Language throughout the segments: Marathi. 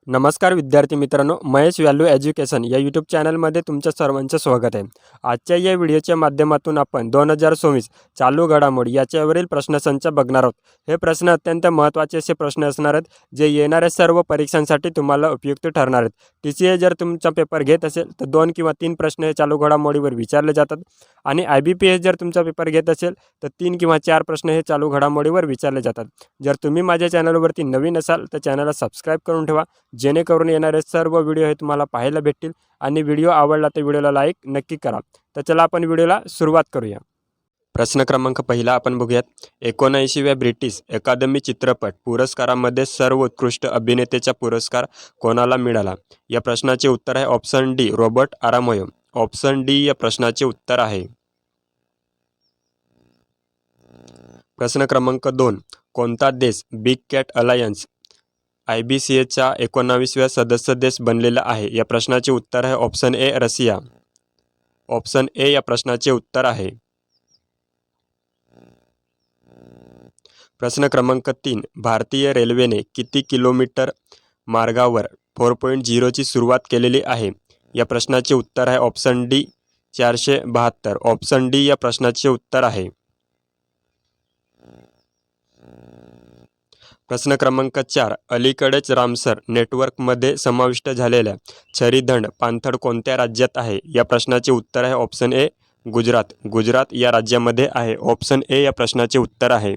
नमस्कार विद्यार्थी मित्रांनो, महेश व्हॅल्यू एज्युकेशन या यूट्यूब चॅनलमध्ये तुमच्या सर्वांचं स्वागत आहे. आजच्या या व्हिडिओच्या माध्यमातून आपण 2024 चालू घडामोडी याच्यावरील प्रश्नसंच बघणार आहोत. हे प्रश्न अत्यंत महत्त्वाचे असे प्रश्न असणार आहेत, जे येणाऱ्या सर्व परीक्षांसाठी तुम्हाला उपयुक्त ठरणार आहेत. TCA जर तुमचा पेपर घेत असेल तर 2 किंवा 3 प्रश्न हे चालू घडामोडीवर विचारले जातात आणि IBPS जर तुमचा पेपर घेत असेल तर 3 किंवा 4 प्रश्न हे चालू घडामोडीवर विचारले जातात. जर तुम्ही माझ्या चॅनलवरती नवीन असाल तर चॅनलला सबस्क्राईब करून ठेवा, जेणेकरून येणारे सर्व व्हिडिओ हे तुम्हाला पाहायला भेटतील. आणि व्हिडिओ आवडला तर व्हिडिओला लाईक नक्की करा. तर चला आपण व्हिडिओला सुरुवात करूया. प्रश्न क्रमांक पहिला आपण बघूयात. 79व्या ब्रिटिश अकादमी चित्रपट पुरस्कारामध्ये सर्वोत्कृष्ट अभिनेतेचा पुरस्कार कोणाला मिळाला? या प्रश्नाचे उत्तर आहे option D, Robert Aramayo. Option D या प्रश्नाचे उत्तर आहे. प्रश्न क्रमांक 2. कोणता देश बिग कॅट अलायन्स IBCAचा 19व्या सदस्य देश बनलेला आहे? या प्रश्नाचे उत्तर आहे option A, Russia. Option A या प्रश्नाचे उत्तर आहे. प्रश्न क्रमांक 3. भारतीय रेल्वेने किती किलोमीटर मार्गावर 4.0 ची सुरुवात केलेली आहे? या प्रश्नाचे उत्तर आहे ऑप्शन डी, 472. ऑप्शन डी या प्रश्नाचे उत्तर आहे. प्रश्न क्रमांक 4. अलीकडेच रामसर नेटवर्कमध्ये समाविष्ट झालेल्या छरीदंड पाणथळ कोणत्या राज्यात आहे? या प्रश्नाचे उत्तर आहे ऑप्शन ए, गुजरात. गुजरात या राज्यामध्ये आहे. ऑप्शन ए या प्रश्नाचे उत्तर आहे.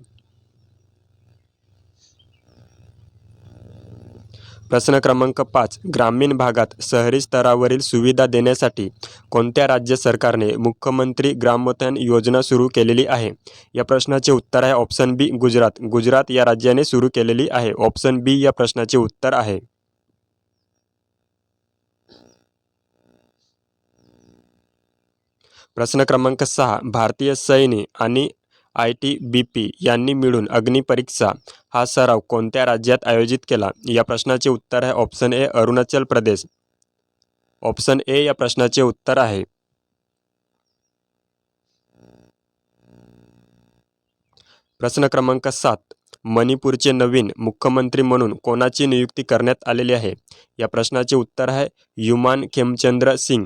प्रश्न क्रमांक 5. ग्रामीण भागात शहरी स्तरावरील सुविधा देण्यासाठी कोणत्या राज्य सरकारने मुख्यमंत्री ग्रामोत्थान योजना सुरू केलेली आहे? या प्रश्नाचे उत्तर आहे ऑप्शन बी, गुजरात. गुजरात या राज्याने सुरू केलेली आहे. ऑप्शन बी या प्रश्नाचे उत्तर आहे. प्रश्न क्रमांक 6. भारतीय सैन्य आणि ITBP यांनी मिळून अग्निपरीक्षा हा सराव कोणत्या राज्यात आयोजित केला? या प्रश्नाचे उत्तर आहे option A, Arunachal Pradesh. Option A या प्रश्नाचे उत्तर आहे. प्रश्न क्रमांक 7. मणिपूरचे नवीन मुख्यमंत्री म्हणून कोणाची नियुक्ती करण्यात आलेली आहे? या प्रश्नाचे उत्तर आहे युमान खेमचंद्र सिंग.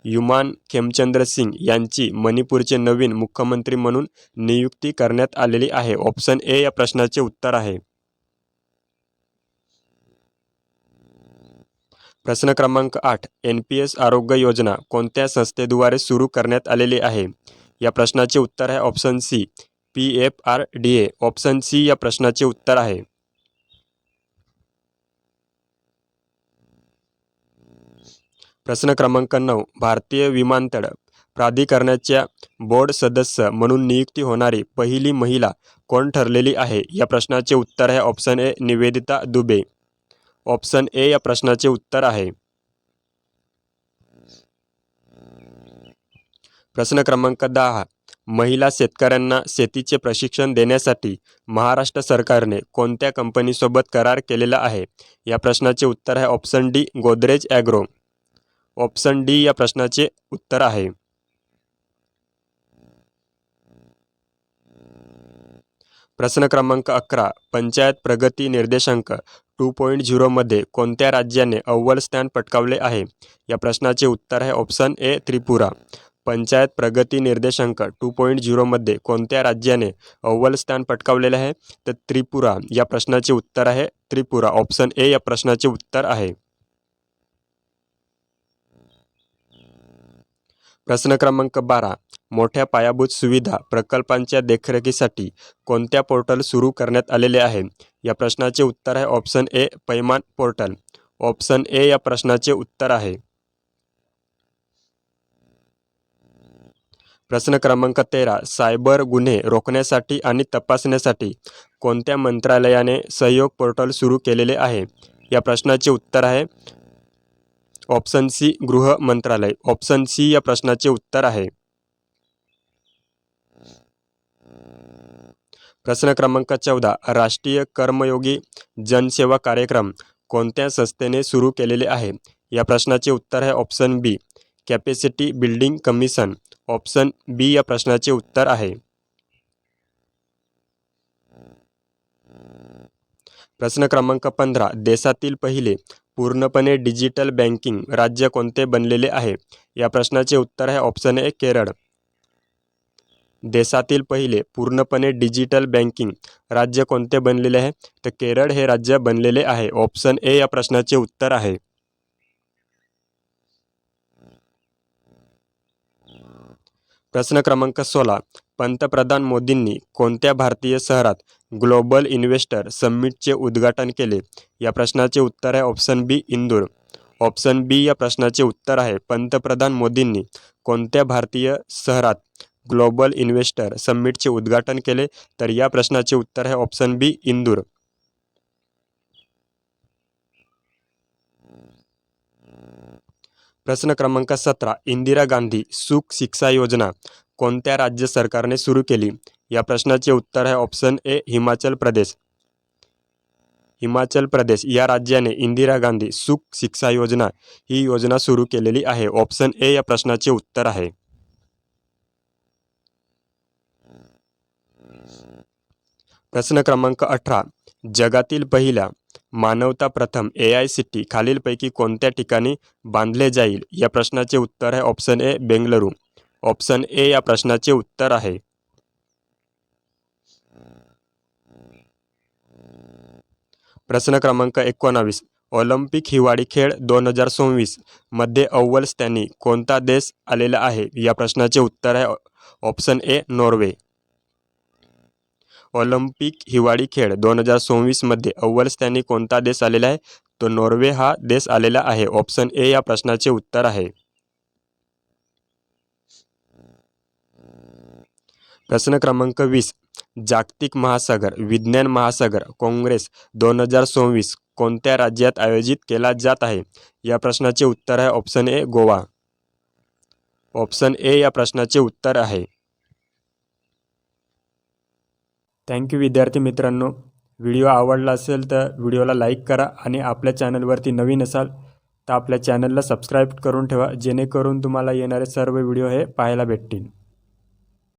युमान खेमचंद्र सिंग यांची मणिपूरचे नवीन मुख्यमंत्री म्हणून नियुक्ती करण्यात आलेली आहे. ऑप्शन ए या प्रश्नाचे उत्तर आहे. प्रश्न क्रमांक 8. NPS आरोग्य योजना कोणत्या संस्थेद्वारे सुरू करण्यात आलेली आहे? या प्रश्नाचे उत्तर आहे option C, PFRDA. Option C या प्रश्नाचे उत्तर आहे. प्रश्न क्रमांक 9. भारतीय विमानतळ प्राधिकरणाच्या बोर्ड सदस्य म्हणून नियुक्ती होणारी पहिली महिला कोण ठरलेली आहे? या प्रश्नाचे उत्तर आहे option A, Nivedita Dubey. Option A या प्रश्नाचे उत्तर आहे. प्रश्न क्रमांक 10. महिला शेतकऱ्यांना शेतीचे प्रशिक्षण देण्यासाठी महाराष्ट्र सरकारने कोणत्या कंपनीसोबत करार केलेला आहे? या प्रश्नाचे उत्तर आहे option D, Godrej agro. Option D या प्रश्नाचे उत्तर आहे. प्रश्न क्रमांक 11. पंचायत प्रगती निर्देशांक 2.0 मध्ये कोणत्या राज्याने अव्वल स्थान पटकावले आहे? या प्रश्नाचे उत्तर आहे ऑप्शन ए, त्रिपुरा. पंचायत प्रगती निर्देशांक 2.0 मध्ये कोणत्या राज्याने अव्वल स्थान पटकावलेले आहे? तर त्रिपुरा. या प्रश्नाचे उत्तर आहे त्रिपुरा. ऑप्शन ए या प्रश्नाचे उत्तर आहे. प्रश्न क्रमांक 12. मोठ्या पायाभूत सुविधा प्रकल्पांच्या देखरेखीसाठी कोणत्या पोर्टल सुरू करण्यात आलेले आहे? या प्रश्नाचे उत्तर आहे option A, Paiman portal. Option A या प्रश्नाचे उत्तर आहे. प्रश्न क्रमांक 13. सायबर गुन्हे रोखण्यासाठी आणि तपासण्यासाठी कोणत्या मंत्रालयाने सहयोग पोर्टल सुरू केलेले आहे? या प्रश्नाचे उत्तर आहे ऑप्शन सी, गृह मंत्रालय. ऑप्शन सी या प्रश्नाचे उत्तर आहे. प्रश्न क्रमांक 14. राष्ट्रीय कर्मयोगी जनसेवा कार्यक्रम कोणत्या संस्थेने सुरू केलेले आहे? या प्रश्नाचे उत्तर आहे ऑप्शन बी, कॅपॅसिटी बिल्डिंग कमिशन. ऑप्शन बी या प्रश्नाचे उत्तर आहे. प्रश्न क्रमांक 15. देशातील पहिले पूर्णपणे डिजिटल बँकिंग राज्य कोणते बनलेले आहे? या प्रश्नाचे उत्तर आहे ऑप्शन ए केरळ. देशातील पहिले पूर्णपणे डिजिटल बँकिंग राज्य कोणते बनलेले आहे? तर केरळ हे राज्य बनलेले आहे. ऑप्शन ए या प्रश्नाचे उत्तर आहे. प्रश्न क्रमांक 16. पंतप्रधान मोदींनी कोणत्या भारतीय शहरात ग्लोबल इन्व्हेस्टर समिटचे उद्घाटन केले? या प्रश्नाचे उत्तर आहे ऑप्शन बी इंदूर. ऑप्शन बी या प्रश्नाचे उत्तर आहे. पंतप्रधान मोदींनी कोणत्या भारतीय शहरात ग्लोबल इन्व्हेस्टर समिटचे उद्घाटन केले? तर या प्रश्नाचे उत्तर आहे ऑप्शन बी इंदूर. प्रश्न क्रमांक 17. इंदिरा गांधी सुख शिक्षा योजना कोणत्या राज्य सरकारने सुरू केली? या प्रश्नाचे उत्तर आहे ऑप्शन ए हिमाचल प्रदेश. हिमाचल प्रदेश या राज्याने इंदिरा गांधी सुख शिक्षा योजना ही योजना सुरू केलेली आहे. ऑप्शन ए या प्रश्नाचे उत्तर आहे. प्रश्न क्रमांक 18. जगातील पहिल्या मानवता प्रथम AICT खालीलपैकी कोणत्या ठिकाणी बांधले जाईल? या प्रश्नाचे उत्तर आहे option A Bengaluru. Option A या प्रश्नाचे उत्तर आहे. प्रश्न क्रमांक 19. ऑलिम्पिक हिवाळी खेळ 2024 मध्ये अव्वल स्थानी कोणता देश आलेला आहे? या प्रश्नाचे उत्तर आहे ऑप्शन ए नॉर्वे. ऑलिम्पिक हिवाळी खेळ 2024 मध्ये अव्वल स्थानी कोणता देश आलेला आहे? तो नॉर्वे हा देश आलेला आहे. ऑप्शन ए या प्रश्नाचे उत्तर आहे. प्रश्न क्रमांक 20. जागतिक महासागर विज्ञान महासागर काँग्रेस 2024 कोणत्या राज्यात आयोजित केला जात आहे? या प्रश्नाचे उत्तर आहे option A Goa. Option A या प्रश्नाचे उत्तर आहे. थँक्यू विद्यार्थी मित्रांनो. व्हिडिओ आवडला असेल तर व्हिडिओला लाईक करा आणि आपल्या चॅनलवरती नवीन असाल तर आपल्या चॅनलला सबस्क्राईब करून ठेवा, जेणेकरून तुम्हाला येणारे सर्व व्हिडिओ हे पाहायला भेटतील.